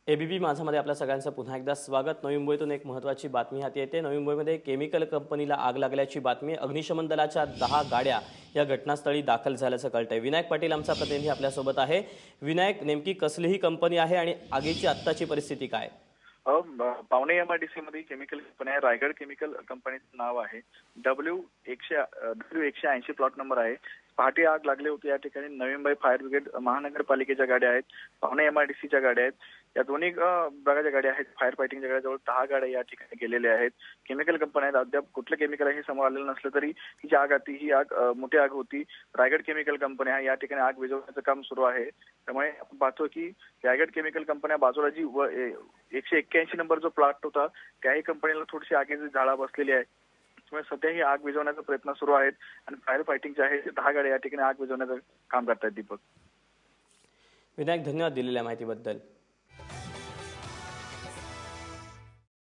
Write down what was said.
ABP माझामध्ये आपल्या सगळ्यांचं पुन्हा एकदा स्वागत। नवी मुंबईतून एक महत्त्वाची बातमी हाती येते। नवी मुंबईमध्ये केमिकल कंपनीला आग लागल्याची बातमी। अग्निशमन दलाच्या 10 गाड्या या घटनास्थळी दाखल झाल्याचं कळतंय। विनायक पाटील आमचा प्रतिनिधी आपल्यासोबत आहे। विनायक, नेमकी कसली ही कंपनी आहे आणि आगीची आत्ताची परिस्थिती काय? पावणे एमआयडीसी मध्ये केमिकल कंपनी आहे। रायगड केमिकल कंपनीचं नाव आहे। W180 प्लॉट नंबर आहे। पहाटे आग लागली होती। या ठिकाणी नवी मुंबई फायर ब्रिगेड महानगरपालिकेच्या गाड्या आहेत, पावणे एमआयडीसीच्या गाड्या आहेत। या दोन्ही विभागाच्या गाड्या आहेत। फायर फायटिंगच्या गाड्या जवळ 10 गाड्या या ठिकाणी गेलेल्या आहेत। केमिकल कंपनी आहेत। अद्याप कुठलं केमिकल आहे हे समोर आलेलं नसलं तरी ही आग मोठी आग होती। रायगड केमिकल कंपनी आहे, या ठिकाणी आग विझवण्याचं काम सुरू आहे। त्यामुळे आपण पाहतो की रायगड केमिकल कंपन्या बाजूला जी 181 नंबर जो प्लॉट होता त्याही कंपनीला थोडीशी आगीची झाडा बसलेली आहे। त्यामुळे सध्या ही आग विझवण्याचा प्रयत्न सुरू आहेत आणि फायर फायटिंग जे आहे 10 गाड्या या ठिकाणी आग विझवण्याचं काम करतायत। दीपक, विनायक, धन्यवाद दिलेल्या माहितीबद्दल।